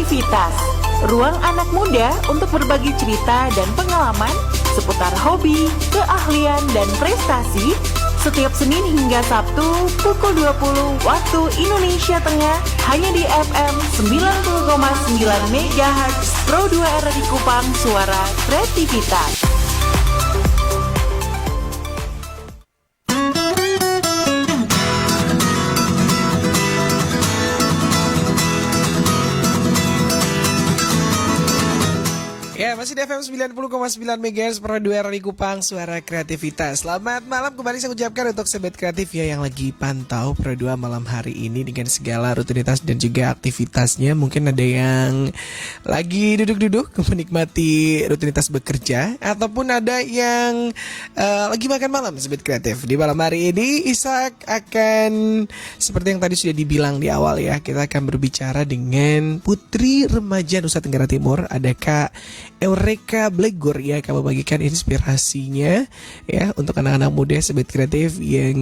Kreativitas, ruang anak muda untuk berbagi cerita dan pengalaman seputar hobi, keahlian, dan prestasi setiap Senin hingga Sabtu pukul 20 waktu Indonesia Tengah hanya di FM 90,9 MHz Pro 2 RRI Kupang, Suara Kreativitas. Ya, masih di FM 90,9 MHz Pro 2 RRI Kupang, Suara Kreativitas. Selamat malam kembali saya ucapkan untuk Sobat Kreatif ya yang lagi pantau Pro 2 malam hari ini dengan segala rutinitas dan juga aktivitasnya. Mungkin ada yang lagi duduk-duduk menikmati rutinitas bekerja, ataupun ada yang lagi makan malam Sobat Kreatif. Di malam hari ini Ishak akan, seperti yang tadi sudah dibilang di awal ya, kita akan berbicara dengan Putri Remaja Nusa Tenggara Timur. Ada Kak Eureka Blegor ya, akan membagikan inspirasinya ya untuk anak-anak muda Sobat Kreatif yang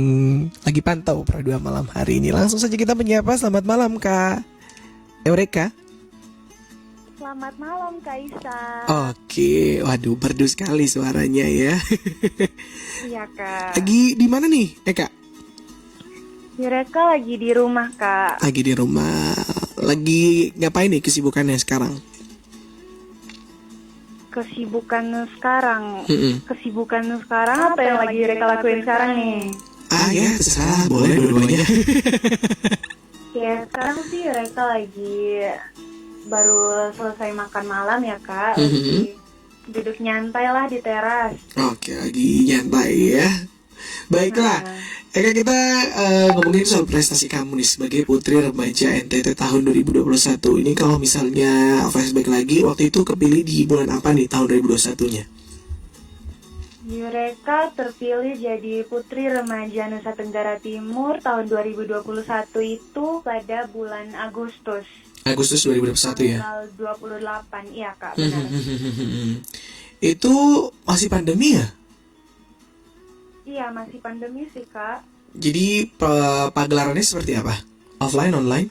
lagi pantau Pro 2 malam hari ini. Langsung saja kita menyapa. Selamat malam Kak Eureka. Selamat malam Kak Isa. Oke, waduh merdu sekali suaranya ya. Iya Kak. Lagi di mana nih Kak? Eureka lagi di rumah Kak. Lagi di rumah. Lagi ngapain nih kesibukannya sekarang? Kesibukan sekarang apa yang lagi Eureka lakuin sekarang nih? Ya terserah, boleh dua-duanya. Ya sekarang sih Eureka lagi baru selesai makan malam ya Kak. Lagi duduk nyantai lah di teras. Oke, lagi nyantai ya. Baiklah, Eka, kita ngomongin soal prestasi kamu nih sebagai Putri Remaja NTT tahun 2021. Ini kalau misalnya flashback lagi, waktu itu kepilih di bulan apa nih tahun 2021-nya? Eureka terpilih jadi Putri Remaja Nusa Tenggara Timur tahun 2021 itu pada bulan Agustus. Agustus 2021 ya? Tanggal 28, iya Kak, benar. Itu masih pandemi ya? Iya, masih pandemi sih Kak. Jadi pagelarannya seperti apa? Offline, online?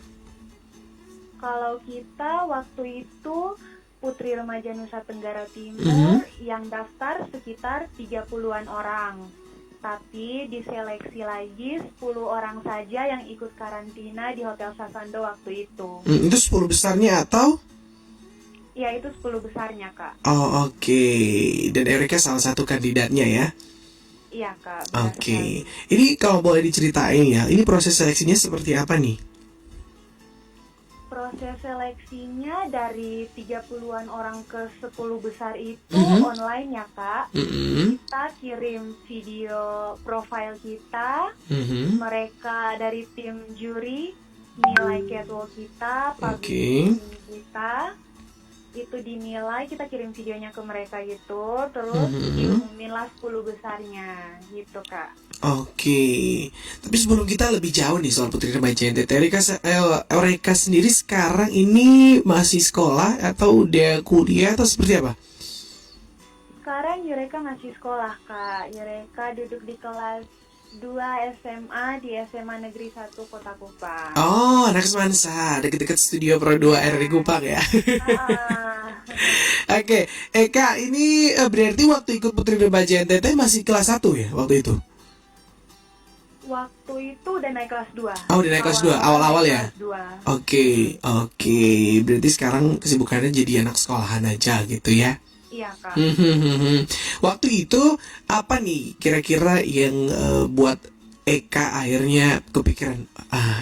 Kalau kita waktu itu Putri Remaja Nusa Tenggara Timur yang daftar sekitar 30-an orang. Tapi diseleksi lagi 10 orang saja yang ikut karantina di Hotel Sasando waktu itu. Itu 10 besarnya atau? Iya, itu 10 besarnya Kak. Oh oke. Dan Eureka salah satu kandidatnya ya? Iya Kak. Oke. Ini kalau boleh diceritain ya, ini proses seleksinya seperti apa nih? Proses seleksinya dari 30-an orang ke 10 besar itu online ya Kak. Kita kirim video profile kita, mereka dari tim juri nilai catwalk kita, publishing kita, itu dinilai, kita kirim videonya ke mereka gitu, terus diumuminlah 10 besarnya gitu Kak. Oke. Tapi sebelum kita lebih jauh nih soal Putri Remaja NTT, Eureka sendiri sekarang ini masih sekolah atau udah kuliah atau seperti apa? Sekarang Eureka masih sekolah Kak. Eureka duduk di kelas 2 SMA di SMA Negeri 1 Kota Kupang. Oh, anak Semansa, deket-deket studio Pro 2 RRI Kupang ya. Oke, Eka, ini berarti waktu ikut Putri Remaja NTT masih kelas 1 ya waktu itu? Waktu itu udah naik kelas 2. Oh, udah naik kelas 2, awal-awal ya? Oke. Oke. Berarti sekarang kesibukannya jadi anak sekolahan aja gitu ya? Iya Kak. Waktu itu apa nih kira-kira yang buat Eka akhirnya kepikiran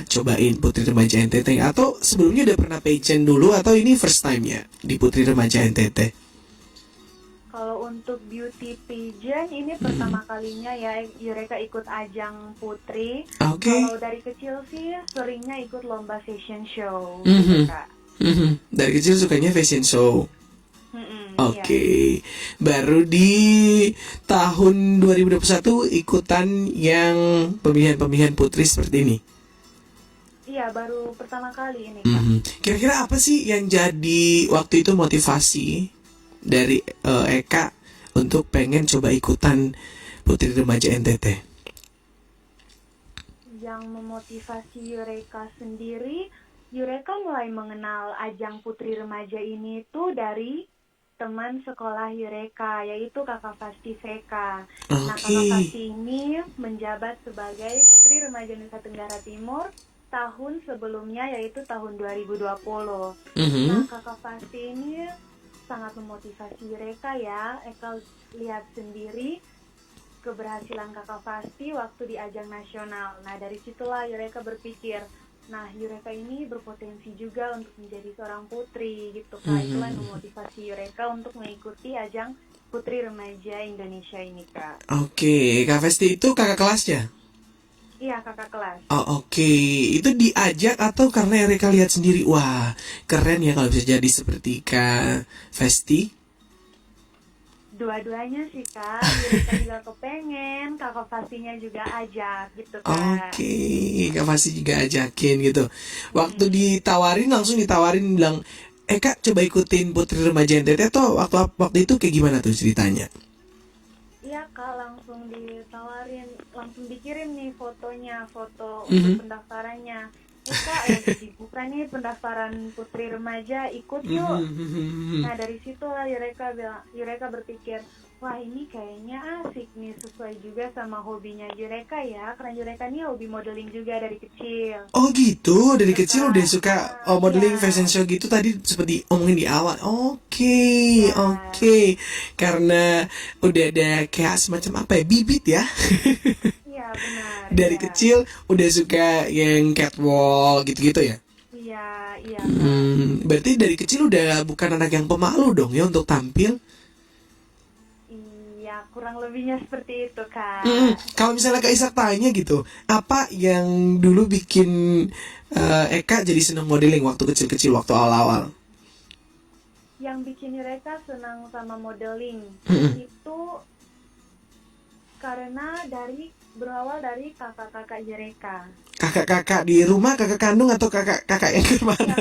cobain Putri Remaja NTT, atau sebelumnya udah pernah pageant dulu atau ini first time-nya di Putri Remaja NTT? Kalau untuk beauty pageant ini pertama kalinya ya Eureka ikut ajang Putri. Kalau dari kecil sih seringnya ikut lomba fashion show gitu Kak. Dari kecil sukanya fashion show. Oke. Iya. Baru di tahun 2021 ikutan yang pemilihan Putri seperti ini. Iya, baru pertama kali ini Kak. Kira-kira apa sih yang jadi waktu itu motivasi dari Eka untuk pengen coba ikutan Putri Remaja NTT? Yang memotivasi Eureka sendiri Yureka mulai mengenal ajang putri remaja ini tuh dari teman sekolah Yureka, yaitu Kakak Fasti Veka. Nah, Kakak Oke. Fasti ini menjabat sebagai Putri Remaja Nusa Tenggara Timur tahun sebelumnya, yaitu tahun 2020. Nah, Mhm. Kakak Fasti ini sangat memotivasi Yureka ya. Eka lihat sendiri keberhasilan Kakak Fasti waktu di ajang nasional. Nah, dari situlah Yureka berpikir, nah, Yureka ini berpotensi juga untuk menjadi seorang putri gitu Kak. Itulah yang memotivasi Yureka untuk mengikuti ajang Putri Remaja Indonesia ini Kak. Oke, Kak Festi itu kakak kelasnya? Iya, kakak kelas. Oh, oke. Itu diajak atau karena mereka lihat sendiri? Wah, keren ya kalau bisa jadi seperti Kak Festi. Dua-duanya sih Kak. Yureka juga kepengen, kakak pastinya juga ajak gitu Kak. Oke, Kak Festi juga ajakin gitu. Waktu ditawarin langsung ditawarin bilang, Kak coba ikutin Putri Remaja NTT tuh waktu itu kayak gimana tuh ceritanya? Iya Kak, langsung ditawarin, langsung dikirim nih fotonya, foto Mhm. untuk pendaftarannya. Kak, dibuka nih pendaftaran Putri Remaja, ikut yuk. Mhm. Nah, dari situlah Yureka berpikir, wah ini kayaknya asik nih, sesuai juga sama hobinya Yureka ya, karena Yureka nih hobi modeling juga dari kecil. Oh gitu, dari Gitu, kecil udah Kak. suka Iya, modeling fashion show gitu tadi seperti omongin di awal. Oke, iya, oke. Karena udah ada kayak semacam apa ya, bibit ya. iya benar, Dari iya. kecil udah suka yang catwalk gitu-gitu ya. Iya, iya, Kak. Berarti dari kecil udah bukan anak yang pemalu dong ya untuk tampil. Iya, kurang lebihnya seperti itu, Kak. Kalau misalnya Kak Isak tanya gitu, apa yang dulu bikin Eka jadi seneng modeling waktu kecil-kecil, waktu awal-awal? Yang bikin Yureka senang sama modeling Mm-mm. itu karena berawal dari kakak-kakak Yureka. Kakak-kakak di rumah, kakak kandung atau kakak-kakak yang Iya, kemana?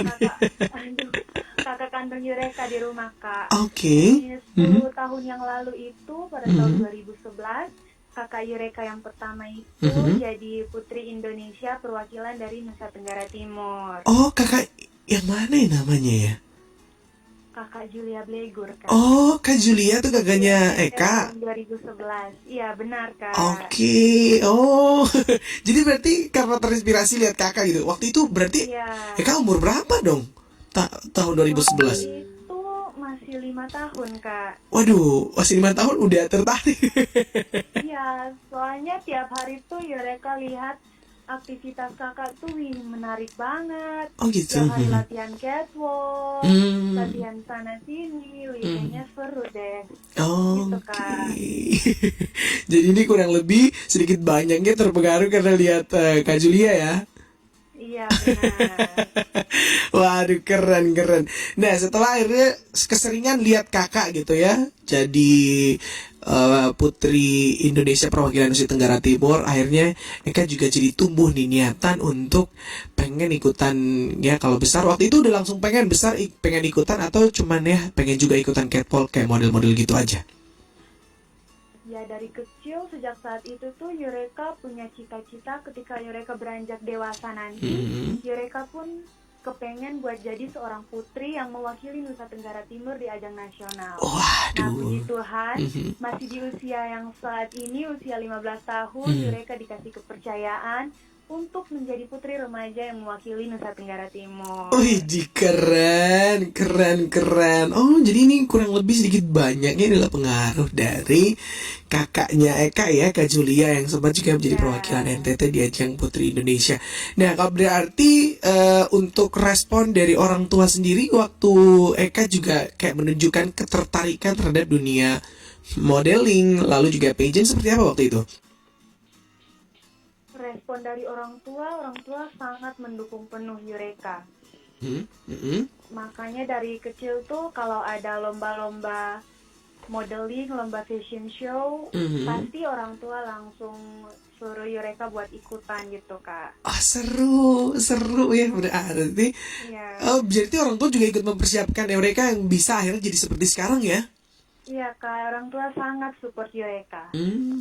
kakak kandung Yureka di rumah, Kak. Oke. Jadi Mhm. 10 tahun yang lalu itu, pada tahun Mhm. 2011, kakak Yureka yang pertama itu Mhm. jadi Putri Indonesia perwakilan dari Nusa Tenggara Timur. Oh, kakak yang mana ya namanya ya? Kakak Julia Blegur, Kak. Oh, Kak Julia tuh kakaknya Iya, Eka. tahun 2011. Iya, benar, Kak. Oke. Oh. Jadi berarti karena terinspirasi lihat kakak gitu. Waktu itu berarti Iya. Eka umur berapa dong? Tahun Waktu 2011. itu masih 5 tahun, Kak. Waduh, masih 5 tahun udah tertarik. Iya, soalnya tiap hari tuh Yureka lihat aktivitas kakak tuh wih, menarik banget. Oh gitu. Tiap hari latihan catwalk, Hmm. latihan sana sini, wih, kayaknya seru deh. Gitu, Oke. Kak. Jadi ini kurang lebih sedikit banyaknya terpengaruh karena lihat Kak Julia ya. Iya, benar. Waduh, keren keren. Nah, setelah akhirnya keseringan lihat kakak gitu ya, jadi Putri Indonesia perwakilan Nusa Tenggara Timur, akhirnya Eka juga jadi tumbuh nih niatan untuk pengen ikutan ya kalau besar. Waktu itu udah langsung pengen besar pengen ikutan atau cuman ya pengen juga ikutan catwalk kayak model-model gitu aja. Ya, dari kecil sejak saat itu tuh Yureka punya cita-cita ketika Yureka beranjak dewasa nanti, Yureka pun kepengen buat jadi seorang putri yang mewakili Nusa Tenggara Timur di ajang nasional. Nah, Waduh. puji Tuhan, masih di usia yang saat ini, usia 15 tahun, Yureka dikasih kepercayaan untuk menjadi putri remaja yang mewakili Nusa Tenggara Timur. Wih, keren, keren, keren. Oh, jadi ini kurang lebih sedikit banyaknya adalah pengaruh dari kakaknya Eka ya, Kak Julia yang sempat juga menjadi Ya. perwakilan NTT di ajang Putri Indonesia. Nah, kalau berarti untuk respon dari orang tua sendiri waktu Eka juga kayak menunjukkan ketertarikan terhadap dunia modeling, lalu juga pageant seperti apa waktu itu? Respon dari orang tua sangat mendukung penuh Yureka. Makanya dari kecil tuh kalau ada lomba-lomba modeling, lomba fashion show, pasti orang tua langsung suruh Yureka buat ikutan gitu, Kak. Ah, seru, seru ya berarti. Iya. Oh, berarti orang tua juga ikut mempersiapkan mereka yang bisa akhirnya jadi seperti sekarang ya? Iya kak, orang tua sangat support Yureka.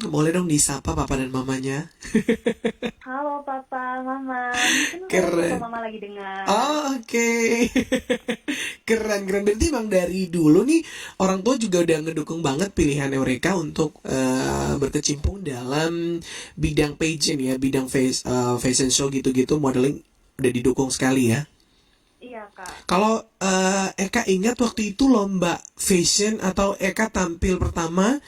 Boleh dong disapa papa dan mamanya. Halo papa, mama, mungkin Keren. papa mama lagi dengar. Oh, oke. Keren, keren. Berarti emang dari dulu nih orang tua juga udah ngedukung banget pilihan Eureka untuk berkecimpung dalam bidang pageant ya, bidang fashion show gitu-gitu, modeling udah didukung sekali ya. Iya kak. Kalau Eka ingat waktu itu lomba fashion atau Eka tampil pertama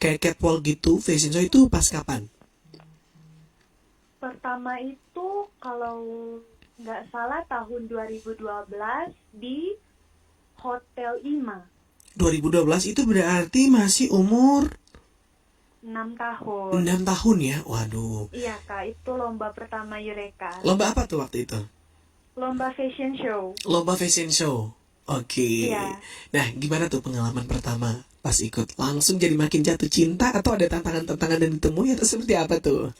kayak catwalk gitu, fashion show itu pas kapan? Pertama itu kalau nggak salah tahun 2012 di Hotel Ima, 2012 itu berarti masih umur 6 tahun. 6 tahun ya. Waduh. Iya kak, itu lomba pertama Yureka. Lomba apa tuh waktu itu? Lomba fashion show. Lomba fashion show. Oke. Iya. Nah, gimana tuh pengalaman pertama pas ikut? Langsung jadi makin jatuh cinta atau ada tantangan-tantangan dan ditemui atau seperti apa tuh?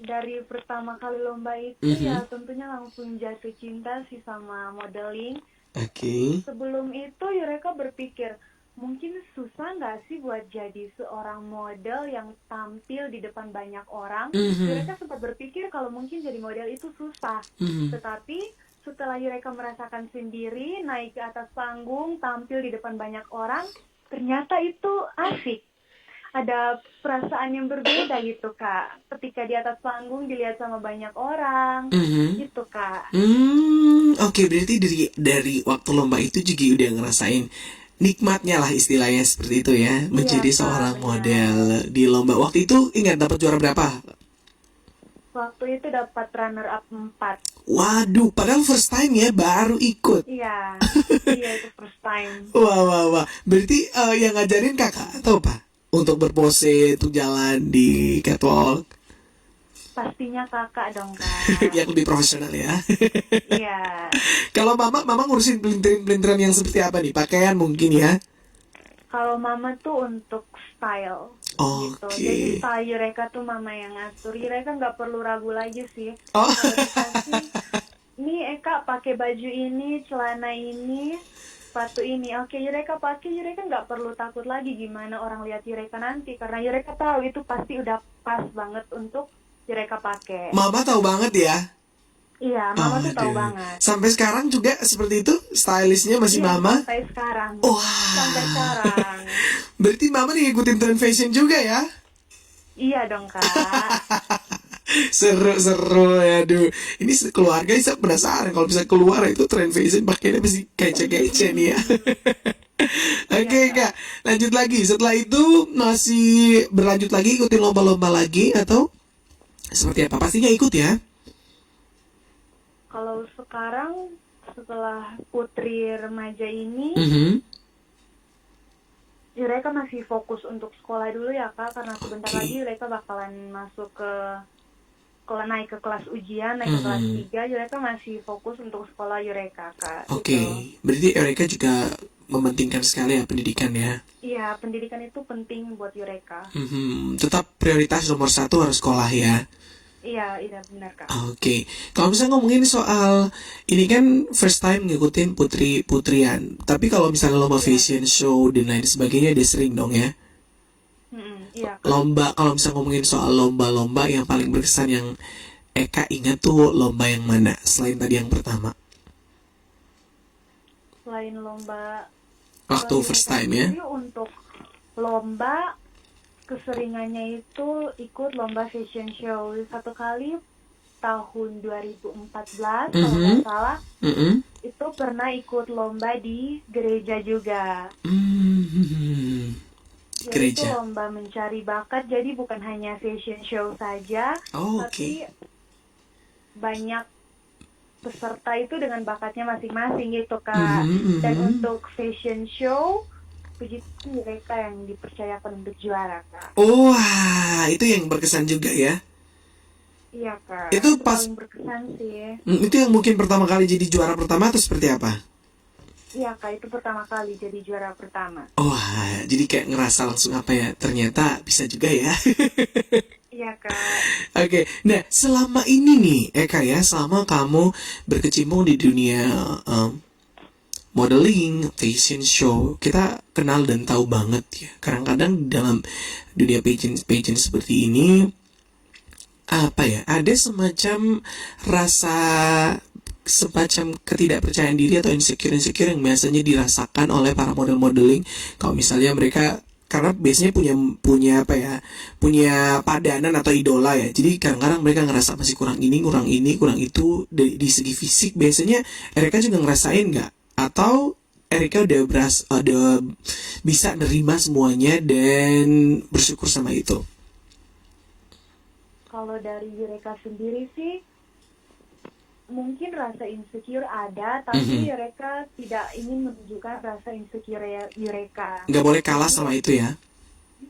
Dari pertama kali lomba itu ya tentunya langsung jatuh cinta sih sama modeling. Oke. Sebelum itu Yureka berpikir, mungkin susah nggak sih buat jadi seorang model yang tampil di depan banyak orang. Yureka sempat berpikir kalau mungkin jadi model itu susah. Tetapi setelah Yureka merasakan sendiri, naik ke atas panggung, tampil di depan banyak orang, ternyata itu asik. Ada perasaan yang berbeda gitu kak, ketika di atas panggung dilihat sama banyak orang, gitu kak. Oke, berarti dari waktu lomba itu juga udah ngerasain nikmatnya lah istilahnya seperti itu ya, menjadi Kak, seorang benar. model di lomba. Waktu itu ingat dapat juara berapa? Waktu itu dapat runner up 4. Waduh, padahal first time ya, baru ikut. Iya, iya itu first time. Wah. Berarti yang ngajarin kakak atau apa? Untuk berpose, untuk jalan di catwalk. Pastinya kakak dong kak. Yang lebih profesional ya. Iya. Kalau mama ngurusin pelintiran yang seperti apa nih? Pakaian mungkin ya? Kalau mama tuh untuk style. Gitu. Oke. Jadi style Yureka tuh mama yang ngatur. Yureka nggak perlu ragu lagi sih. Oh. Kalau dikasih, nih Eka pakai baju ini, celana ini, sepatu ini. Oke, Yureka pakai, Yureka nggak perlu takut lagi gimana orang lihat Yureka nanti. Karena Yureka tahu itu pasti udah pas banget untuk Yureka pakai. Mama tahu banget ya? Iya, mama tuh tahu Aduh. banget. Sampai sekarang juga seperti itu? Stylistnya masih Iya, mama? sampai sekarang. Wah. Sampai sekarang. Berarti mama nih ngikutin tren fashion juga ya? Iya dong, Kak. Seru ya, aduh. Ini keluarga saya penasaran kalau bisa keluar itu tren fashion pakainya pasti kece-kece nih ya. Oke Kak, lanjut lagi. Setelah itu masih berlanjut lagi ikutin lomba-lomba lagi atau seperti apa? Pastinya ikut ya. Kalau sekarang setelah putri remaja ini, Yureka masih fokus untuk sekolah dulu ya Kak, karena sebentar lagi Yureka bakalan masuk ke naik ke kelas ujian, naik ke kelas 3, Yureka masih fokus untuk sekolah Yureka Kak. Oke, Gitu. berarti Eureka juga mementingkan sekali ya pendidikan ya. Iya, pendidikan itu penting buat Yureka. Tetap prioritas nomor 1 harus sekolah ya. Iya benar Kak. Oke, kalau misalnya ngomongin soal ini kan first time ngikutin putrian, tapi kalau misalnya lomba fashion show dan lain sebagainya dia sering dong ya. Iya Kak. Lomba, kalau misalnya ngomongin soal lomba-lomba yang paling berkesan yang Eka ingat tuh lomba yang mana selain tadi yang pertama? Selain lomba Waktu first time ya. Untuk lomba keseringannya itu ikut lomba fashion show. Satu kali tahun 2014 kalau nggak salah, itu pernah ikut lomba di gereja juga. Jadi itu Gereja. lomba mencari bakat, jadi bukan hanya fashion show saja, Oh, tapi banyak peserta itu dengan bakatnya masing-masing gitu Kak. Dan untuk fashion show, begitu mereka yang dipercayakan untuk juara Kak. Wah, itu yang berkesan juga ya. Iya Kak. Itu pas- paling berkesan sih. Itu yang mungkin pertama kali jadi juara pertama atau seperti apa? Iya Kak, itu pertama kali jadi juara pertama. Wah, jadi kayak ngerasa langsung apa ya, ternyata bisa juga ya. Iya Kak. Oke, nah selama ini nih Eka ya, selama kamu berkecimpung di dunia modeling, fashion show, kita kenal dan tahu banget ya. Kadang-kadang dalam dunia pageant seperti ini, apa ya, ada semacam ketidakpercayaan diri atau insecure yang biasanya dirasakan oleh para modeling. Kalau misalnya mereka, karena biasanya punya punya padanan atau idola ya, jadi kadang-kadang mereka ngerasa masih kurang ini, kurang itu di segi fisik. Biasanya Erika juga ngerasain nggak, atau Erika udah bisa nerima semuanya dan bersyukur sama itu? Kalau dari Yureka sendiri sih, mungkin rasa insecure ada, tapi Yureka tidak ingin menunjukkan rasa insecure Yureka. Nggak boleh kalah sama itu ya?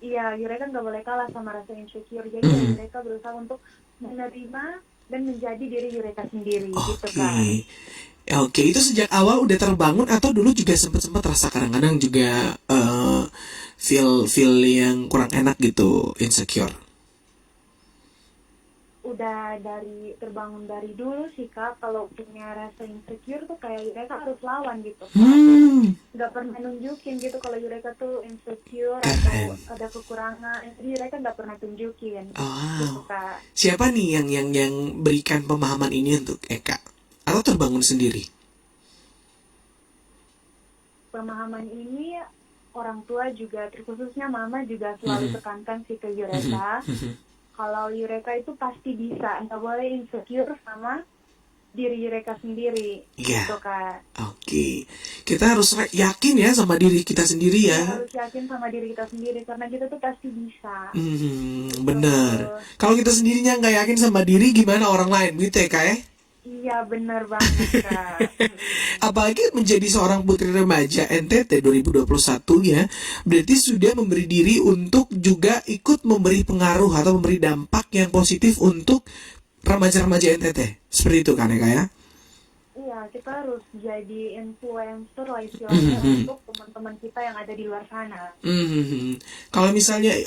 Iya, Yureka nggak boleh kalah sama rasa insecure. Jadi Yureka berusaha untuk menerima dan menjadi diri Yureka sendiri, gitu kan. Oke, itu sejak awal udah terbangun atau dulu juga sempat rasa kadang-kadang juga feel yang kurang enak gitu, insecure? Udah terbangun dari dulu sih Kak. Kalau punya rasa insecure tuh kayak Yureka harus lawan gitu. Nggak pernah nunjukin gitu kalau Yureka tuh insecure atau ada kekurangan. Jadi Yureka nggak pernah tunjukin. Gitu, Kak. Siapa nih yang berikan pemahaman ini untuk Eka? Atau terbangun sendiri? Pemahaman ini orang tua juga, terkhususnya mama juga selalu tekankan sih ke Yureka. Kalau Yureka itu pasti bisa, nggak boleh insecure sama diri Yureka sendiri, gitu Kak. Oke. Kita harus yakin ya sama diri kita sendiri ya. Kita harus yakin sama diri kita sendiri, karena kita tuh pasti bisa. Bener. Kalau kita sendirinya nggak yakin sama diri, gimana orang lain, gitu ya Kak ya? Iya, benar banget Kak. Apalagi menjadi seorang putri remaja NTT 2021 ya, berarti sudah memberi diri untuk juga ikut memberi pengaruh atau memberi dampak yang positif untuk remaja-remaja NTT. Seperti itu kan ya Kak ya? Iya, kita harus jadi influencer lah istilahnya untuk teman-teman kita yang ada di luar sana. Kalau misalnya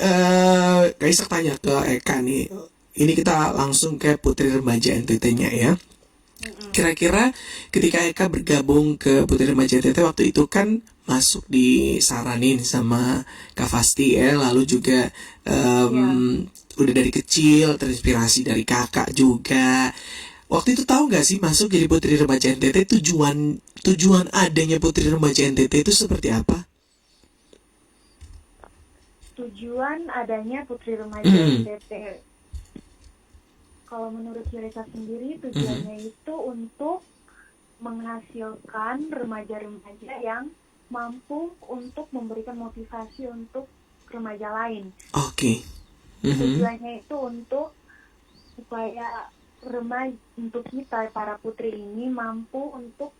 Kaisar tanya ke Eka nih, ini kita langsung ke putri remaja NTT-nya ya. Kira-kira ketika Eka bergabung ke Putri Remaja NTT waktu itu kan masuk disaranin sama Kak Fasti ya, lalu juga udah dari kecil terinspirasi dari kakak juga. Waktu itu tahu nggak sih masuk jadi Putri Remaja NTT, tujuan adanya Putri Remaja NTT itu seperti apa? Tujuan adanya Putri Remaja NTT, kalau menurut Yureka sendiri tujuannya itu untuk menghasilkan remaja-remaja yang mampu untuk memberikan motivasi untuk remaja lain. Oke. Tujuannya itu supaya untuk kita para putri ini mampu untuk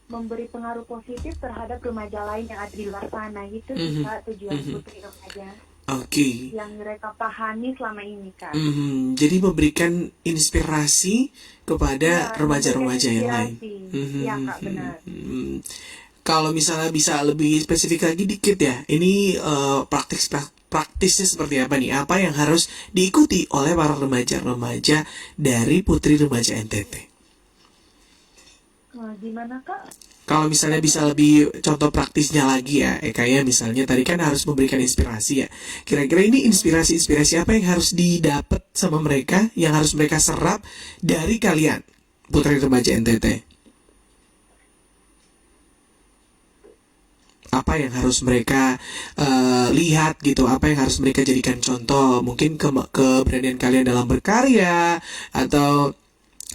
memberi pengaruh positif terhadap remaja lain yang ada di luar sana, gitu sih Kak, tujuan Putri Remaja. Yang mereka pahami selama ini Kak. Jadi memberikan inspirasi kepada remaja-remaja yang lain. Iya Kak, benar. Kalau misalnya bisa lebih spesifik lagi dikit ya, ini praktisnya seperti apa nih? Apa yang harus diikuti oleh para remaja-remaja dari Putri Remaja NTT? Gimana Kak? Kalau misalnya bisa lebih contoh praktisnya lagi ya, kayak misalnya tadi kan harus memberikan inspirasi ya. Kira-kira ini inspirasi apa yang harus didapat sama mereka, yang harus mereka serap dari kalian, Putri Remaja NTT? Apa yang harus mereka lihat gitu, apa yang harus mereka jadikan contoh, mungkin keberanian kalian dalam berkarya, atau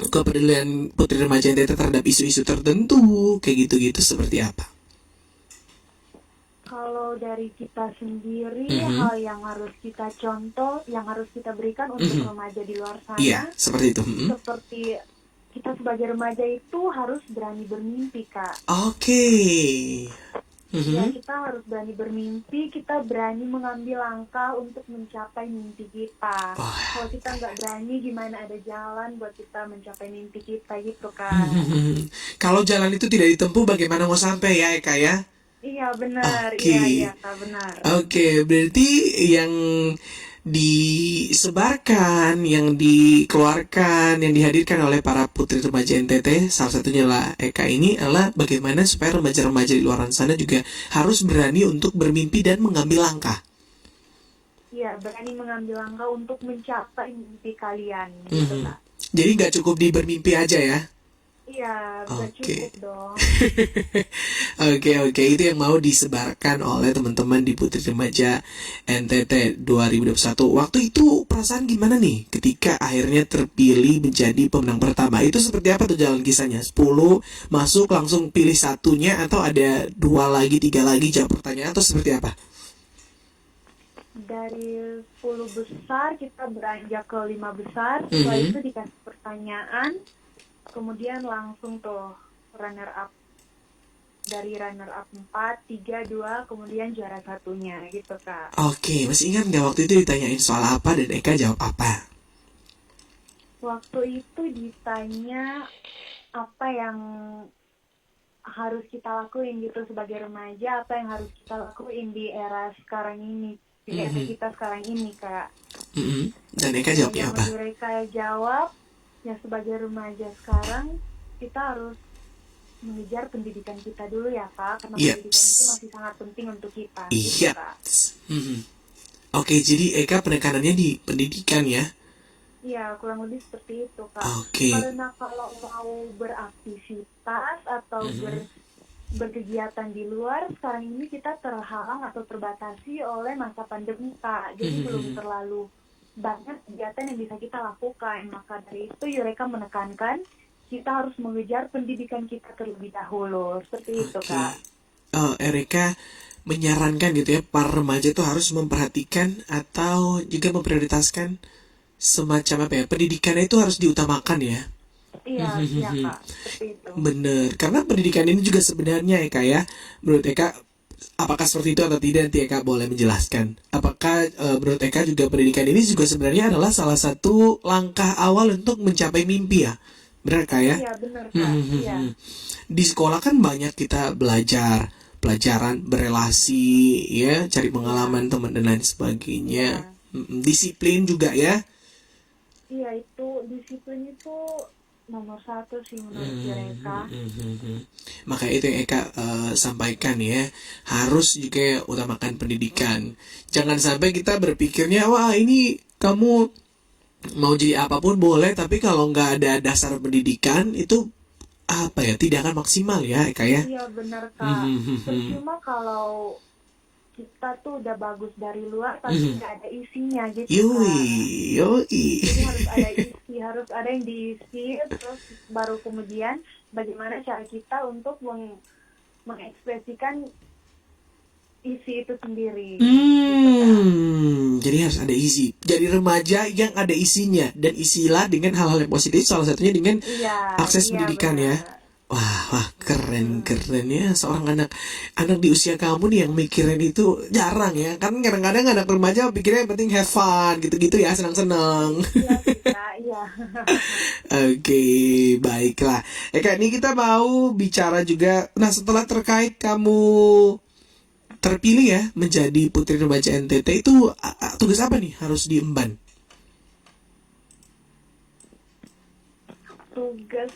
kepedulian Putri Remaja NTT terhadap isu-isu tertentu, kayak gitu-gitu, seperti apa? Kalau dari kita sendiri, hal yang harus kita contoh, yang harus kita berikan untuk remaja di luar sana, seperti itu. Seperti kita sebagai remaja itu harus berani bermimpi Kak. Ya, kita harus berani bermimpi, kita berani mengambil langkah untuk mencapai mimpi kita. Kalau kita nggak berani, gimana ada jalan buat kita mencapai mimpi kita, gitu kan. Kalau jalan itu tidak ditempuh, bagaimana mau sampai ya Eka ya? Iya benar, iya Kak, benar. Berarti yang disebarkan, yang dikeluarkan, yang dihadirkan oleh para putri remaja NTT, salah satunya lah Eka ini adalah bagaimana supaya remaja-remaja di luar sana juga harus berani untuk bermimpi dan mengambil langkah. Iya, berani mengambil langkah untuk mencapai mimpi kalian, gitu Kak. Jadi nggak cukup di bermimpi aja ya? Iya, udah Oke. cukup dong. Oke, itu yang mau disebarkan oleh teman-teman di Putri Remaja NTT 2021. Waktu itu perasaan gimana nih ketika akhirnya terpilih menjadi pemenang pertama? Itu seperti apa tuh jalan kisahnya? 10 masuk langsung pilih satunya, atau ada 2 lagi, 3 lagi jawab pertanyaan, atau seperti apa? Dari 10 besar kita beranjak ke 5 besar. Setelah itu dikasih pertanyaan, kemudian langsung tuh runner up. Dari runner up 4, 3, 2, kemudian juara satunya gitu Kak. Oke, masih ingat nggak waktu itu ditanyain soal apa dan Eka jawab apa? Waktu itu ditanya apa yang harus kita lakuin gitu sebagai remaja, apa yang harus kita lakuin di era sekarang ini, di era kita sekarang ini Kak. Dan Eka jawabnya Yang apa? mereka jawab, ya sebagai remaja sekarang kita harus mengejar pendidikan kita dulu ya Kak, karena Yep. pendidikan itu masih sangat penting untuk kita. Iya. Gitu, Kak. Oke, jadi Eka penekanannya di pendidikan ya? Iya, kurang lebih seperti itu Kak. Oke. Karena kalau mau beraktivitas atau berkegiatan di luar, sekarang ini kita terhalang atau terbatasi oleh masa pandemi Kak. Jadi belum terlalu banyak kegiatan yang bisa kita lakukan. Maka dari itu Yureka menekankan kita harus mengejar pendidikan kita terlebih dahulu. Seperti itu Kak. Erika menyarankan gitu ya, para remaja itu harus memperhatikan atau juga memprioritaskan semacam apa ya, pendidikannya itu harus diutamakan ya. Iya, iya Kak. Seperti itu. Bener, karena pendidikan ini juga sebenarnya Eka ya, menurut Eka, apakah seperti itu atau tidak, nanti Eka boleh menjelaskan. Apakah menurut Eka juga pendidikan ini juga sebenarnya adalah salah satu langkah awal untuk mencapai mimpi ya? Benar Kak ya? Iya, benar Kak. Iya. Di sekolah kan banyak kita belajar, pelajaran berelasi ya, cari pengalaman teman dan lain sebagainya. Disiplin juga ya. Iya, itu disiplin itu nomor 1 sih menurut Yureka. Maka itu yang Eka sampaikan ya, harus juga utamakan pendidikan. Jangan sampai kita berpikirnya, wah ini kamu mau jadi apapun boleh, tapi kalau nggak ada dasar pendidikan itu apa ya, tidak akan maksimal ya Eka ya. Iya benar Kak. Percuma kalau kita tuh udah bagus dari luar tapi nggak ada isinya gitu Yoi. Jadi harus ada yang diisi, terus baru kemudian bagaimana cara kita untuk mengekspresikan isi itu sendiri. Jadi harus ada isi. Jadi remaja yang ada isinya, dan isilah dengan hal-hal yang positif, salah satunya dengan akses pendidikan benar. ya. Wah, keren ya, seorang anak di usia kamu nih yang mikirin itu jarang ya. Kan kadang-kadang anak remaja pikirnya yang penting have fun gitu-gitu ya, senang-senang. Iya. Oke, baiklah. Kak, ini kita mau bicara juga. Nah, setelah terkait kamu terpilih ya menjadi Putri Remaja NTT, itu tugas apa nih harus diemban? Tugas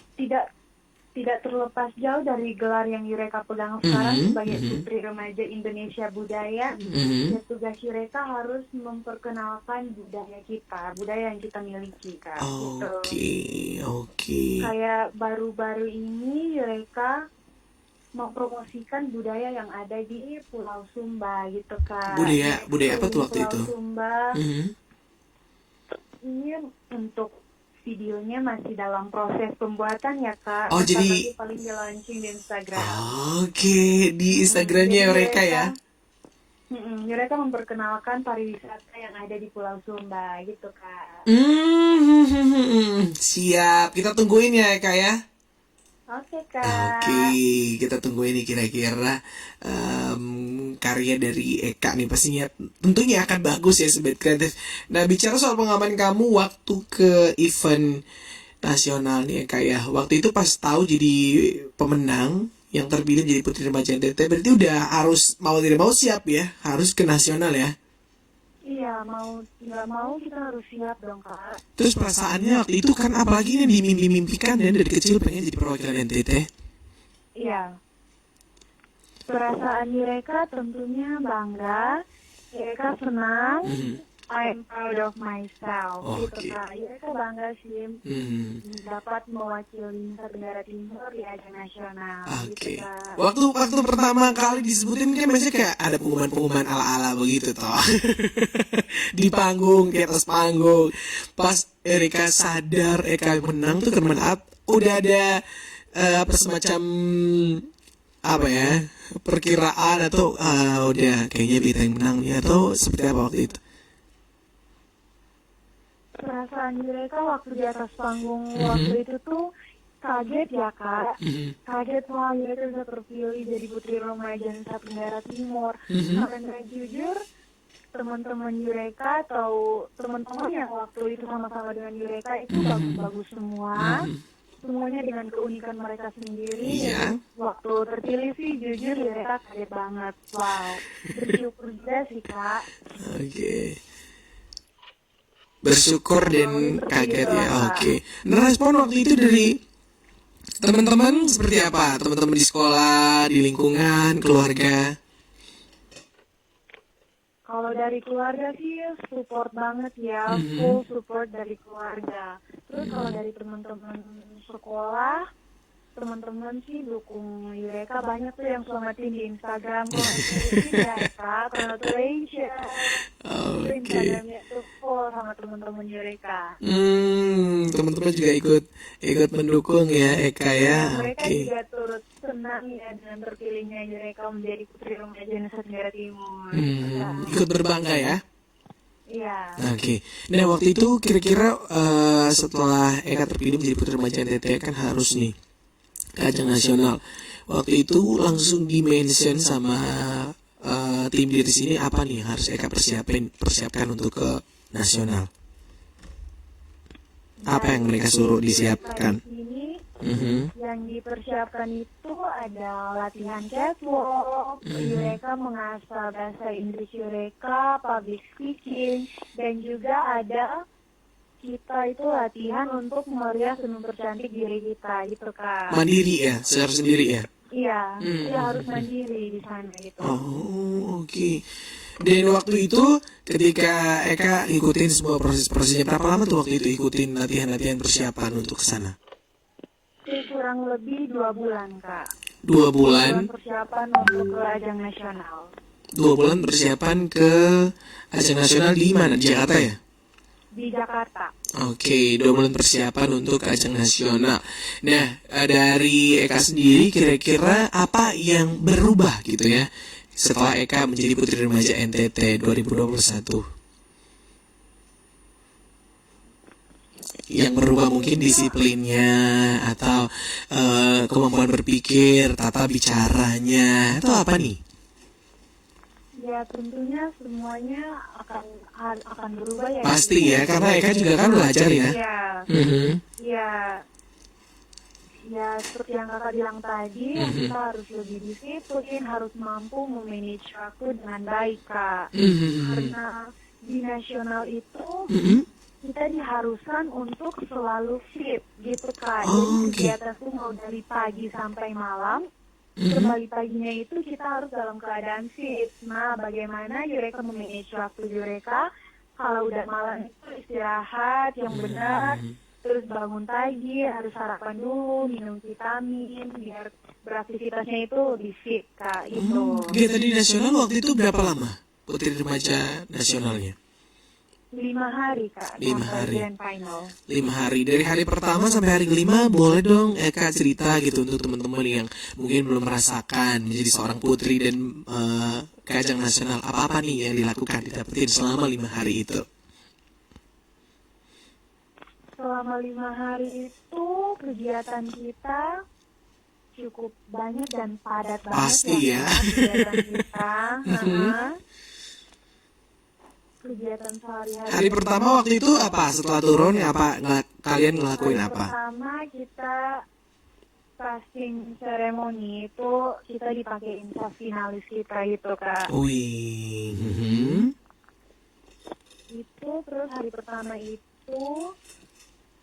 tidak terlepas jauh dari gelar yang Yureka pegang sekarang sebagai Putri Remaja Indonesia Budaya. Ya, tugas Yureka harus memperkenalkan budaya kita, budaya yang kita miliki Kak. Oke. Kayak baru-baru ini Yureka mempromosikan budaya yang ada di Pulau Sumba gitu Kak. Budaya apa tuh waktu itu? Pulau Sumba. Ini untuk videonya masih dalam proses pembuatan ya Kak. Jadi paling di launching di Instagram. Oke, di Instagramnya mereka ya. Mereka memperkenalkan pariwisata yang ada di Pulau Sumba gitu Kak. Siap, kita tungguin ya Kak ya. Oke Kak. Oke, kita tunggu ini kira-kira karya dari Eka nih, pastinya tentunya akan bagus ya Sobat Kreatif. Nah, bicara soal pengalaman kamu waktu ke event nasional nih Eka ya, waktu itu pas tahu jadi pemenang yang terpilih jadi Putri Remaja NTT, berarti udah harus mau tidak mau siap ya, harus ke nasional ya. Iya, mau nggak mau kita harus siap dong Kak. Terus perasaannya waktu itu kan apalagi yang dimimpi-mimpikan dan dari kecil pengen jadi perwakilan NTT. Iya. Perasaan mereka tentunya bangga, mereka senang, I'm proud of myself. Gitu Oke. Kak. Mereka bangga sih dapat mewakili Nusa Tenggara Timur di ajang nasional. Oke. Gitu, Kak. Waktu pertama kali disebutin kan biasanya kayak ada pengumuman-pengumuman ala-ala begitu toh. Di panggung, di atas panggung. Pas Erika sadar Eka menang tuh udah ada apa semacam apa ya perkiraan atau udah kayaknya Bita yang menang ya atau seperti apa waktu itu? Perasaan mereka waktu di atas panggung waktu itu tuh kaget ya Kak. Kaget wah mereka bisa terpilih jadi putri remaja Nusa Tenggara Timur. Karena jujur teman-teman Yureka atau teman-teman yang waktu itu sama-sama dengan Yureka itu bagus-bagus semua. Semuanya dengan keunikan mereka sendiri. Iya. Waktu terpilih sih jujur Yureka kaget banget. Wow, bersyukur juga sih Kak. Oke. Bersyukur dan kaget ya. Oke. Nah, respon waktu itu dari teman-teman seperti apa? Teman-teman di sekolah, di lingkungan, keluarga. Kalau dari keluarga sih support banget ya, full support dari keluarga. Terus kalau dari teman-teman sekolah, teman-teman sih dukung Yureka banyak tuh yang selamatin di Instagram. Congratulations. Instagramnya tuh full sama teman-teman Yureka. Teman-teman juga ikut mendukung ya Eka ya. Mereka Oke. juga turut senang ya dengan terpilihnya Yureka menjadi putri remaja Nusa Tenggara Timur. Ikut berbangga ya. Iya. Oke. Nah waktu itu kira-kira setelah Eka terpilih menjadi putri remaja NTT kan harus nih ke ajang nasional. Waktu itu langsung di-mention sama tim di sini apa nih yang harus Eka persiapkan untuk ke nasional. Apa yang mereka suruh disiapkan? Ini yang dipersiapkan itu ada latihan catwalk, Yureka mengasah bahasa Inggris Yureka, public speaking, dan juga ada kita itu latihan untuk merias dan mempercantik diri kita gitu Kak. Mandiri ya, secara sendiri ya. Iya, kita harus mandiri di sana gitu. Oh, oke. Dan waktu itu ketika Eka ikutin semua prosesnya berapa lama tuh waktu itu ikutin latihan persiapan untuk ke sana? Itu kurang lebih 2 bulan Kak. 2 bulan. Persiapan untuk ke ajang nasional. 2 bulan persiapan ke ajang nasional di mana? Di Jakarta ya? Di Jakarta. Oke, 2 bulan persiapan untuk ajang nasional. Nah, dari Eka sendiri kira-kira apa yang berubah gitu ya setelah Eka menjadi putri remaja NTT 2021? Yang berubah mungkin disiplinnya atau kemampuan berpikir, tata bicaranya, atau apa nih? Ya tentunya semuanya akan berubah ya. Pasti ya, karena Eka juga kan belajar ya. Iya. Iya. Ya seperti yang kakak bilang tadi, kita harus lebih disiplin, harus mampu memanage waktu dengan baik Kak. Karena di nasional itu kita diharuskan untuk selalu fit gitu Kak. Jadi kegiatan tuh mau dari pagi sampai malam. Kembali paginya itu kita harus dalam keadaan fit. Nah, bagaimana Yureka memanage waktu Yureka? Kalau udah malam itu istirahat yang benar, terus bangun pagi, harus sarapan dulu, minum vitamin, biar beraktivitasnya itu lebih fit, Kak. Itu. Kegiatan di nasional waktu itu berapa lama putri remaja nasionalnya? 5 hari, Kak. 5 hari. Grand final. 5 hari. Dari hari pertama sampai hari kelima boleh dong Eka cerita gitu untuk teman-teman yang mungkin belum merasakan menjadi seorang putri dan ke ajang nasional. Apa-apa nih yang dilakukan didapetin selama 5 hari itu? Selama 5 hari itu kegiatan kita cukup banyak dan padat banget. Pasti ya. Kegiatan kita. Kegiatan sehari-hari. Hari pertama waktu itu apa? Setelah turun kalian ngelakuin Hari apa? pertama kita casting ceremony itu kita dipakein finalis kita gitu Kak. Wih. itu, terus hari pertama itu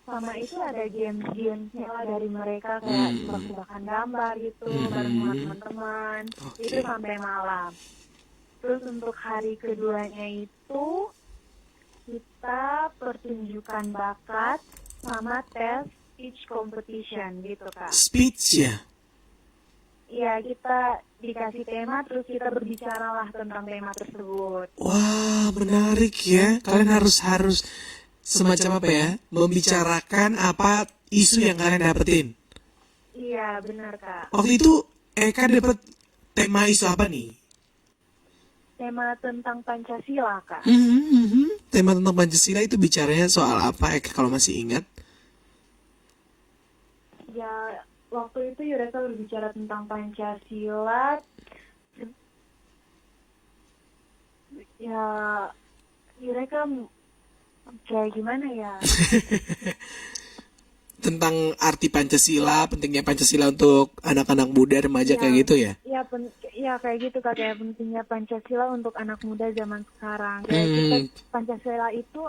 sama itu ada game-gamesnya lah dari mereka kayak tebak-tebakan gambar gitu bareng sama teman-teman. Itu sampai malam. Terus untuk hari keduanya itu kita pertunjukan bakat sama tes speech competition gitu Kak. Speech ya? Iya, kita dikasih tema terus kita berbicara lah tentang tema tersebut. Wah, menarik ya. Kalian harus semacam apa ya? Membicarakan apa isu yang kalian dapetin. Iya, benar Kak. Waktu itu Eka dapet tema isu apa nih? Tema tentang Pancasila Kak. Tema tentang Pancasila itu bicaranya soal apa Eka kalau masih ingat? Ya, waktu itu Yureka berbicara tentang Pancasila. Ya, Yureka kayak gimana ya? Tentang arti Pancasila, pentingnya Pancasila untuk anak-anak muda remaja kayak gitu ya? Iya kayak gitu Kak, kayak pentingnya Pancasila untuk anak muda zaman sekarang. Kayak kita, Pancasila itu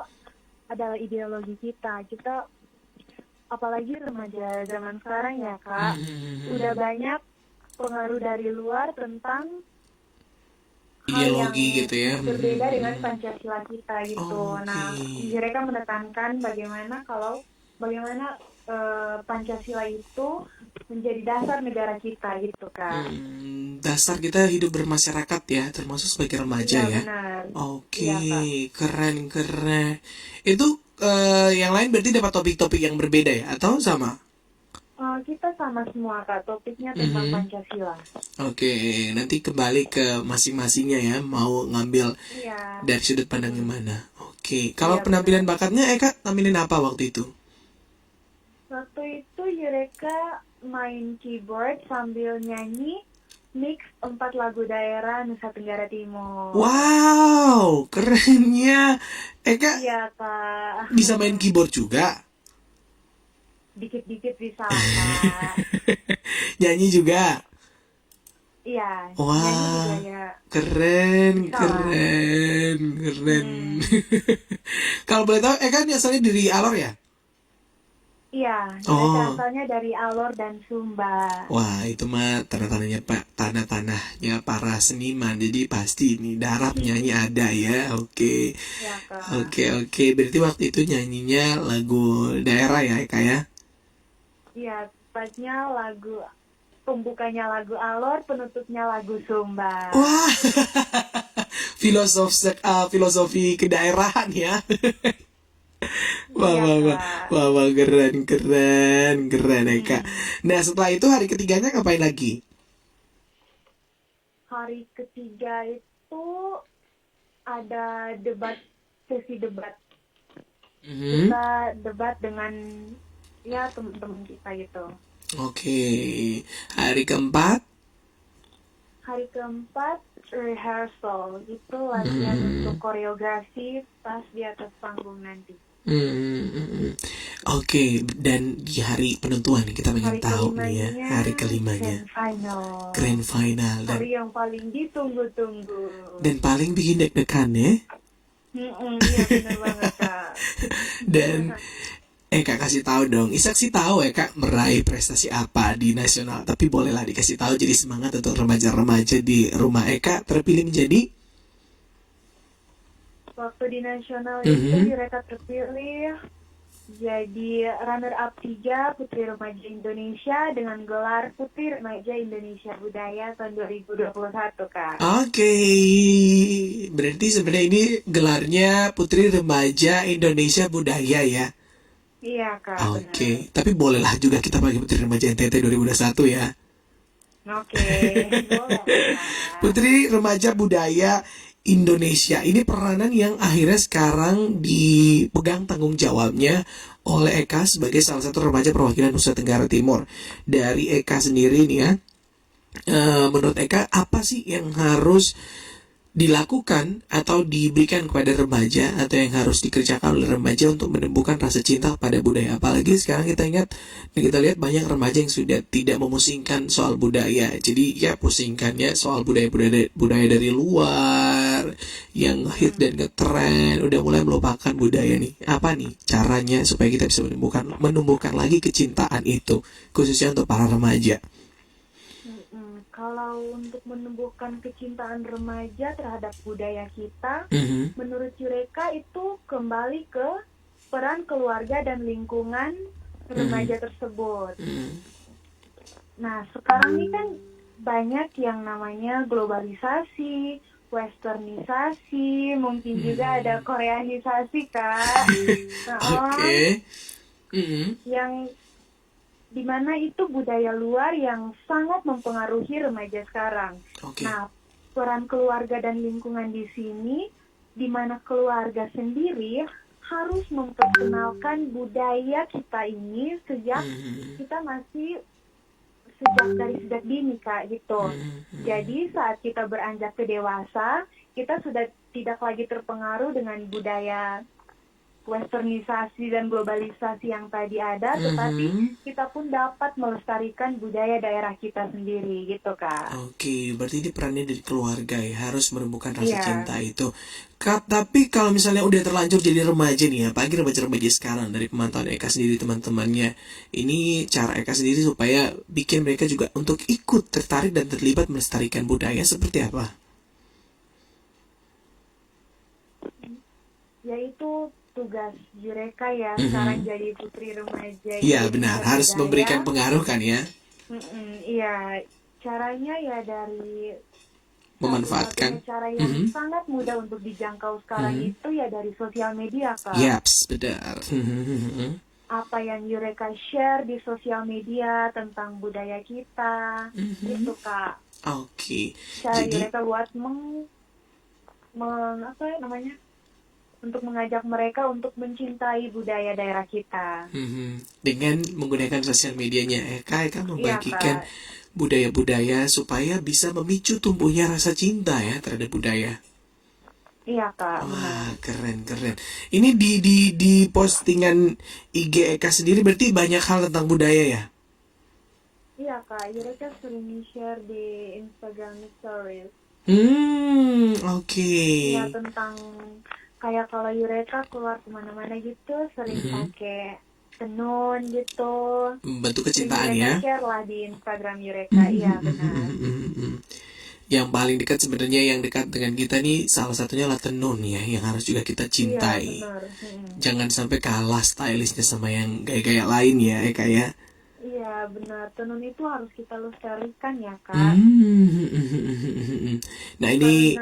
adalah ideologi kita. Kita apalagi remaja zaman sekarang ya Kak, udah banyak pengaruh dari luar tentang Ideologi gitu ya. berbeda dengan Pancasila kita gitu. Nah, mereka menekankan bagaimana Pancasila itu menjadi dasar negara kita gitu kan. Dasar kita hidup bermasyarakat ya, termasuk sebagai remaja ya. Benar. Oke, Iya, keren. Itu yang lain berarti dapat topik-topik yang berbeda ya, atau sama? Kita sama semua Kak, topiknya tentang Pancasila. Oke, nanti kembali ke masing-masingnya ya, mau ngambil Iya. dari sudut pandang yang mana. Oke, kalau penampilan bakatnya Eka tampilin apa waktu itu? Waktu itu Yureka main keyboard sambil nyanyi mix 4 lagu daerah Nusa Tenggara Timur. Wow, kerennya. Eka Iya Kak, bisa main keyboard juga? dikit-dikit bisa Kak. Nyanyi juga? Iya, Wah, nyanyi juga ya. keren. Kalau boleh tahu, Eka ini asalnya dari Alor ya? Iya, Yureka asalnya dari Alor dan Sumba. Wah, itu mah tanah-tanahnya Pak, tanah-tanahnya para seniman. Jadi pasti ini daratnya ada ya. Oke. Iya Kak. Oke. Berarti waktu itu nyanyinya lagu daerah ya, Eka ya? Iya, tepatnya pembukanya lagu Alor, penutupnya lagu Sumba. Wah, filosofi kedaerahan ya. Wah, keren Eka. Nah, setelah itu hari ketiganya ngapain lagi? Hari ketiga itu ada sesi debat. Kita debat dengan ya teman-teman kita gitu. Oke. Hari keempat? Hari keempat rehearsal, itu latihan untuk koreografi pas di atas panggung nanti. Oke, dan di hari penentuan kita pengen tahu nih ya, hari kelimanya. Grand final. Dan Hari yang paling ditunggu-tunggu. dan paling bikin deg-degan ya. Iya benar banget Kak. Dan Eka kasih tahu dong. Isak sih tahu Eka meraih prestasi apa di nasional, tapi bolehlah dikasih tahu jadi semangat untuk remaja-remaja di rumah Eka terpilih menjadi Waktu di nasional itu Yureka terpilih jadi runner up 3 Putri Remaja Indonesia dengan gelar Putri Remaja Indonesia Budaya tahun 2021 Kak. Oke. Berarti sebenarnya ini gelarnya Putri Remaja Indonesia Budaya ya. Iya Kak. Oke, tapi bolehlah juga kita pakai Putri Remaja NTT 2021 ya. Oke, boleh Kak. Putri Remaja Budaya Indonesia ini peranan yang akhirnya sekarang dipegang tanggung jawabnya oleh Eka sebagai salah satu remaja perwakilan Nusa Tenggara Timur. Dari Eka sendiri nih ya, menurut Eka apa sih yang harus dilakukan atau diberikan kepada remaja atau yang harus dikerjakan oleh remaja untuk menumbuhkan rasa cinta pada budaya. Apalagi sekarang kita ingat dan kita lihat banyak remaja yang sudah tidak memusingkan soal budaya. Jadi ya pusingkannya soal budaya dari luar yang hit dan ngetren, udah mulai melupakan budaya nih. Apa nih caranya supaya kita bisa menumbuhkan lagi kecintaan itu, khususnya untuk para remaja? Kalau untuk menumbuhkan kecintaan remaja terhadap budaya kita, menurut Yureka itu kembali ke peran keluarga dan lingkungan remaja tersebut. Nah, sekarang ini kan banyak yang namanya globalisasi, westernisasi, mungkin juga ada koreanisasi, Kak. Yang dimana itu budaya luar yang sangat mempengaruhi remaja sekarang. Nah, peran keluarga dan lingkungan di sini, di mana keluarga sendiri harus memperkenalkan budaya kita ini sejak kita masih sejak dini, Kak, gitu. Jadi saat kita beranjak ke dewasa, kita sudah tidak lagi terpengaruh dengan budaya westernisasi dan globalisasi yang tadi ada, tetapi kita pun dapat melestarikan budaya daerah kita sendiri, gitu, Kak. Oke, berarti ini perannya dari keluarga ya, harus menumbuhkan rasa cinta itu. Kak, tapi kalau misalnya udah terlanjur jadi remaja nih ya, apalagi remaja-remaja sekarang, dari pemantauan Eka sendiri, teman-temannya, ini cara Eka sendiri supaya bikin mereka juga untuk ikut tertarik dan terlibat melestarikan budaya seperti apa? Yaitu tugas Yureka ya, sekarang jadi putri remaja. Iya benar, harus budaya. Memberikan pengaruh kan ya? Iya, caranya ya dari memanfaatkan cara yang sangat mudah untuk dijangkau sekarang itu ya dari sosial media, Kak. Yaps, benar. Apa yang Yureka share di sosial media tentang budaya kita, itu, Kak. Oke. Cara Yureka buat untuk mengajak mereka untuk mencintai budaya daerah kita. Dengan menggunakan sosial medianya, Eka membagikan budaya-budaya supaya bisa memicu tumbuhnya rasa cinta ya terhadap budaya. Iya, Kak. Wah, keren. Ini di postingan IG Eka sendiri berarti banyak hal tentang budaya ya? Iya, Kak. Yureka sering share di Instagram Stories. Oke. Iya, tentang kayak kalau Yureka keluar kemana-mana gitu sering pakai tenun gitu. Bentuk kecintaan ya. Share lah di Instagram Yureka. Iya, benar. Yang paling dekat sebenarnya yang dekat dengan kita nih salah satunya adalah tenun ya, yang harus juga kita cintai. Iya, benar. Jangan sampai kalah stylishnya sama yang gaya-gaya lain ya, Eka ya. Iya, benar. Tenun itu harus kita lestarikan ya, Kak. Nah, ini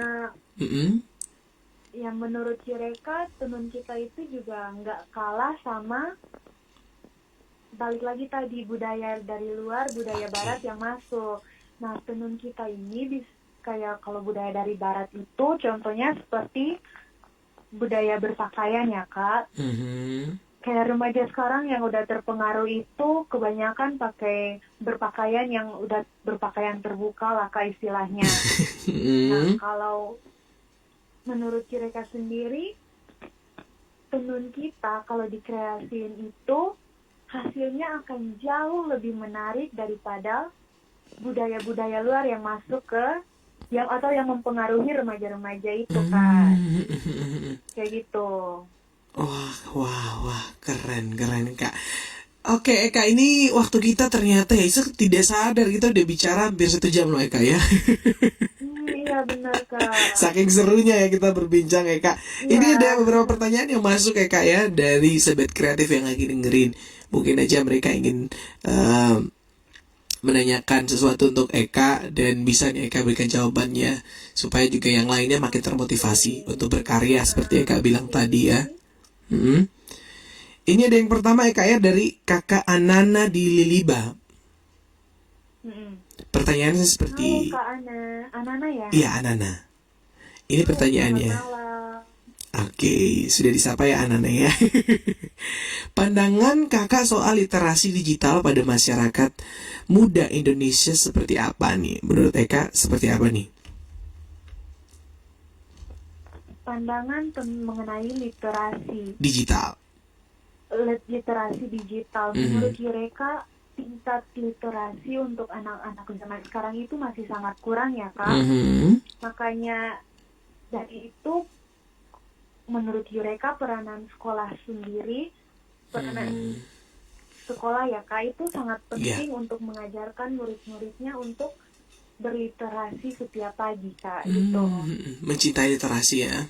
yang menurut Yureka, tenun kita itu juga nggak kalah sama, balik lagi tadi, budaya dari luar, budaya barat yang masuk. Nah, tenun kita ini kayak kalau budaya dari barat itu, contohnya seperti budaya berpakaian ya, Kak. Kayak remaja sekarang yang udah terpengaruh itu, kebanyakan pakai berpakaian yang udah berpakaian terbuka lah, Kak, istilahnya. Nah, kalau menurut Yureka sendiri, tenun kita kalau dikreasiin itu hasilnya akan jauh lebih menarik daripada budaya-budaya luar yang masuk ke atau yang mempengaruhi remaja-remaja itu, Kak. Kayak gitu. Wah, keren Kak. Oke, Eka, ini waktu kita ternyata ya tidak sadar kita udah bicara hampir 1 jam loh, Eka ya. Iya, benar, Kak. Saking serunya ya kita berbincang, Eka. Ya. Ini ada beberapa pertanyaan yang masuk, Eka ya, dari sobat kreatif yang lagi dengerin. Mungkin aja mereka ingin menanyakan sesuatu untuk Eka, dan bisa nih Eka berikan jawabannya supaya juga yang lainnya makin termotivasi untuk berkarya seperti Eka bilang tadi ya. Ini ada yang pertama, Eka ya, dari Kakak Anana di Liliba. Pertanyaannya seperti... Halo, Kak Anana ya? Iya, Anana. Ini pertanyaannya. Oke, sudah disapa ya Anana ya. Pandangan Kakak soal literasi digital pada masyarakat muda Indonesia seperti apa nih? Menurut Eka seperti apa nih? pandangan mengenai literasi digital. Menurut Eureka, tingkat literasi untuk anak-anak zaman sekarang itu masih sangat kurang ya Kak. Makanya dari itu menurut Eureka peranan sekolah sendiri, peranan sekolah ya Kak itu sangat penting untuk mengajarkan murid-muridnya untuk berliterasi setiap pagi Kak gitu. Mencintai literasi ya.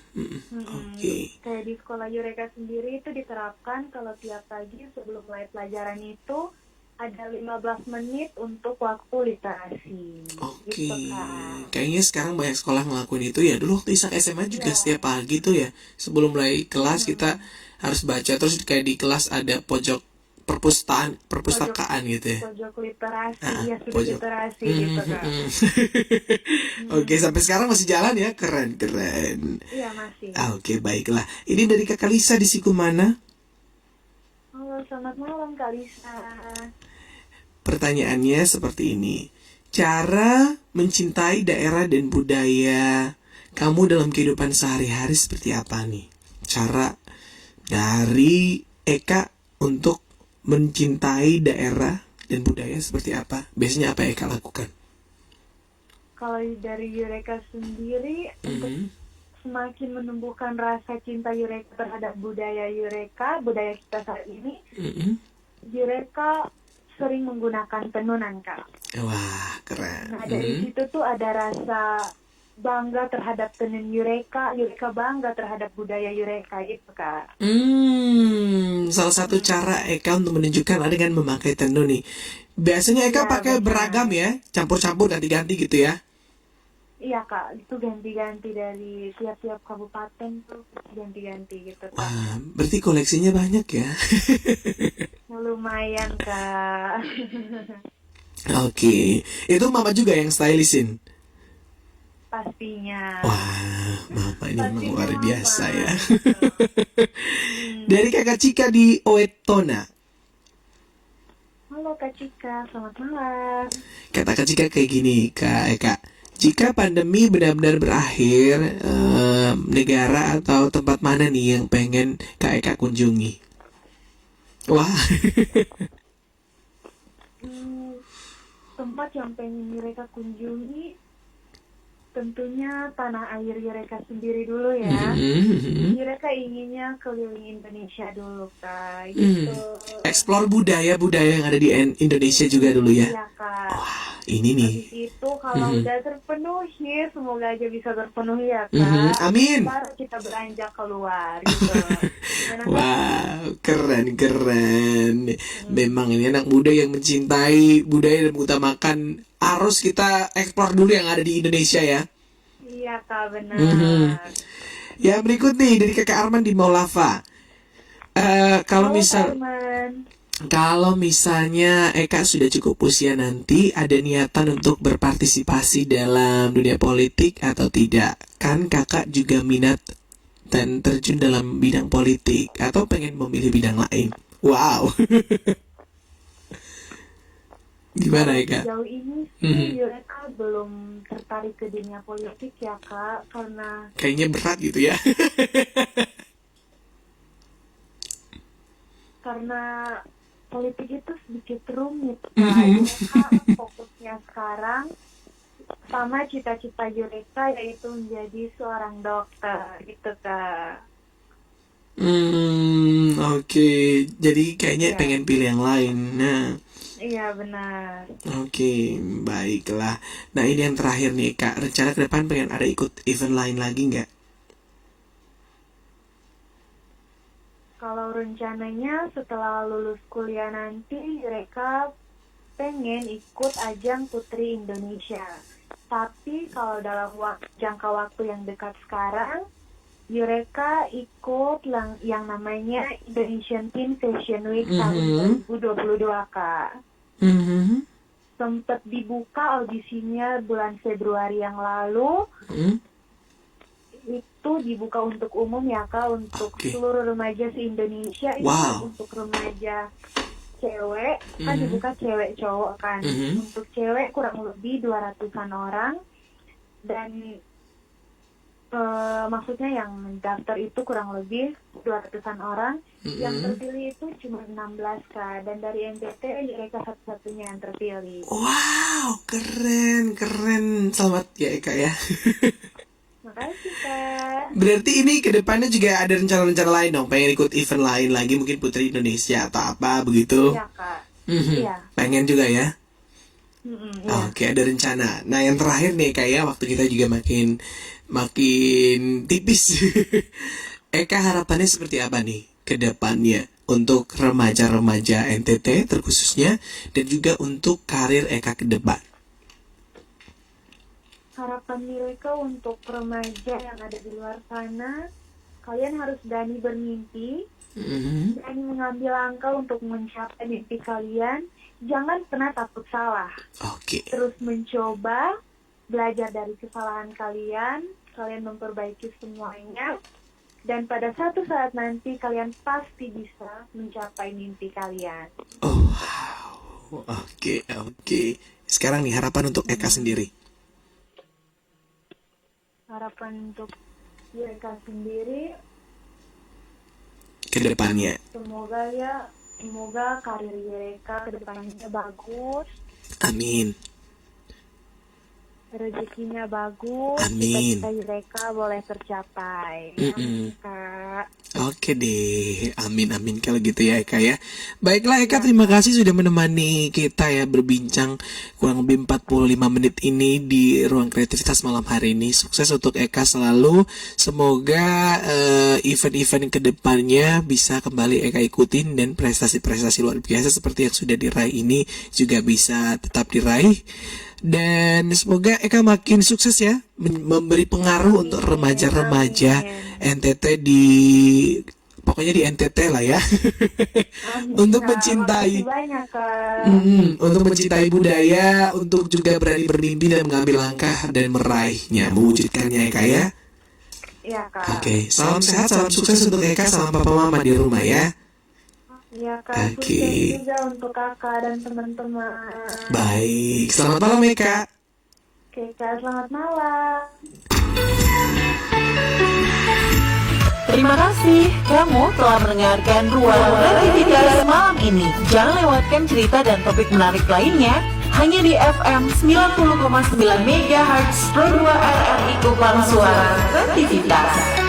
Oke. Kayak di sekolah Eureka sendiri itu diterapkan kalau tiap pagi sebelum mulai pelajaran itu ada 15 menit untuk waktu literasi. Oke. Gitu, Kak. Kayaknya sekarang banyak sekolah ngelakuin itu ya. Dulu waktu Isak SMA juga setiap pagi tuh ya, sebelum mulai kelas kita harus baca, terus kayak di kelas ada pojok perpustakaan gitu ya. Pojok literasi, studi pojok. literasi gitu Kak. Oke, sampai sekarang masih jalan ya. Keren. Iya masih. Oke, baiklah. Ini dari Kakak Lisa di Sikumana. Halo, selamat malam Kak Lisa. Pertanyaannya seperti ini. Cara mencintai daerah dan budaya kamu dalam kehidupan sehari-hari seperti apa nih? Cara dari Eka untuk mencintai daerah dan budaya seperti apa? Biasanya apa Eka lakukan? Kalau dari Eureka sendiri, untuk semakin menumbuhkan rasa cinta Eureka terhadap budaya kita saat ini, Eureka sering menggunakan tenunan Kak. Wah, keren. Nah dari situ tuh ada rasa bangga terhadap tenun Eureka bangga terhadap budaya Eureka itu Kak. Salah satu cara Eka untuk menunjukkan ada dengan memakai tenun nih. Biasanya Eka pakai beragam ya, campur-campur ganti-ganti gitu ya. Iya Kak, itu ganti-ganti dari tiap-tiap kabupaten tuh ganti-ganti gitu Kak. Wah, berarti koleksinya banyak ya. Lumayan Kak. Oke, itu mama juga yang stylistin. Pastinya. Wah, mama ini memang luar Mama. biasa ya. Dari Kakak Cika di Oetona. Halo Kak Cika, selamat malam. Kata Kak Cika kayak gini, Kak Eka. Jika pandemi benar-benar berakhir, negara atau tempat mana nih yang pengen Kak Eka kunjungi? Wah. Tempat yang pengen mereka kunjungi tentunya tanah air Eureka sendiri dulu ya. Eureka inginnya keliling Indonesia dulu Kak gitu. Explore budaya-budaya yang ada di Indonesia juga dulu ya. Iya Kak. Wah, ini nih. Habis itu kalau udah terpenuhi, semoga aja bisa terpenuhi ya Kak. Amin. Baru kita beranjak keluar gitu. Gimana, Kak? Wah, keren. Memang ini anak muda yang mencintai budaya dan mengutamakan, harus kita eksplor dulu yang ada di Indonesia ya. Iya Kak, benar. Ya, berikut nih dari Kakak Arman di Maulava. Kalau misalnya Eka sudah cukup usia nanti, ada niatan untuk berpartisipasi dalam dunia politik atau tidak? Kan kakak juga minat dan terjun dalam bidang politik, atau pengen memilih bidang lain? Wow. Gimana Eka? Sejauh ini sih Eureka belum tertarik ke dunia politik ya Kak, karena Kayaknya berat gitu ya. karena politik itu sedikit rumit Kak. Eureka fokusnya sekarang sama cita-cita Eureka yaitu menjadi seorang dokter gitu Kak. Oke. Jadi kayaknya pengen pilih yang lain. Nah, Iya benar. oke, baiklah. Nah, ini yang terakhir nih Kak. Rencana ke depan pengen ada ikut event lain lagi nggak? Kalau rencananya setelah lulus kuliah nanti mereka pengen ikut ajang Putri Indonesia. Tapi kalau dalam jangka waktu yang dekat sekarang, Eureka ikut yang namanya Indonesian Teen Fashion Week tahun 2022 Kak. Sempat dibuka audisinya bulan Februari yang lalu. Itu dibuka untuk umum ya Kak, untuk seluruh remaja se-Indonesia. Wow. Untuk remaja cewek, kan dibuka cewek cowok kan. Untuk cewek kurang lebih 200-an orang. Dan maksudnya yang daftar itu kurang lebih 200-an orang, yang terpilih itu cuma 16 Kak, dan dari NTT Eka satu-satunya yang terpilih. Wow, keren. Selamat ya Eka ya. Makasih Kak. Berarti ini ke depannya juga ada rencana-rencana lain dong, pengen ikut event lain lagi, mungkin Putri Indonesia atau apa begitu? Iya Kak. Mhm. Iya. Pengen juga ya? Iya. Oke, ada rencana. Nah, yang terakhir nih kayak waktu kita juga makin tipis. Eka harapannya seperti apa nih ke depannya untuk remaja-remaja NTT terkhususnya dan juga untuk karir Eka ke depan? Harapan mereka untuk remaja yang ada di luar sana, kalian harus berani bermimpi, berani mengambil langkah untuk mencapai mimpi kalian. Jangan pernah takut salah. Oke. Terus mencoba, belajar dari kesalahan kalian memperbaiki semuanya, dan pada satu saat nanti kalian pasti bisa mencapai mimpi kalian. Oh, wow. Oke. Sekarang nih harapan untuk Eka sendiri. Harapan untuk mereka sendiri, Ke depannya. semoga karir mereka ke depannya bagus, Amin. rezekinya bagus, Amin. cita-cita mereka boleh tercapai. Mm-mm. Kak. Oke deh, amin kalau gitu ya Eka ya. Baiklah Eka, terima kasih sudah menemani kita ya berbincang kurang lebih 45 menit ini di ruang kreativitas malam hari ini. Sukses untuk Eka selalu. Semoga event-event kedepannya bisa kembali Eka ikutin dan prestasi-prestasi luar biasa seperti yang sudah diraih ini juga bisa tetap diraih. Dan semoga Eka makin sukses ya memberi pengaruh untuk remaja-remaja NTT pokoknya di NTT lah ya. Untuk mencintai Banyak Kak. untuk mencintai budaya, untuk juga berani bermimpi dan mengambil langkah dan meraihnya, mewujudkannya Eka ya. Iya Kak. Oke, salam sehat, salam sukses untuk Eka, salam papa mama di rumah ya. Iya Kak. Oke. Sukses juga untuk kakak dan teman-teman. Baik, selamat malam Eka. Oke Kak, selamat malam. Terima kasih kamu telah mendengarkan Ruang Kreativitas malam ini. Jangan lewatkan cerita dan topik menarik lainnya hanya di FM 90,9 MHz Pro 2 RRI Kupang Suara Kreativitas.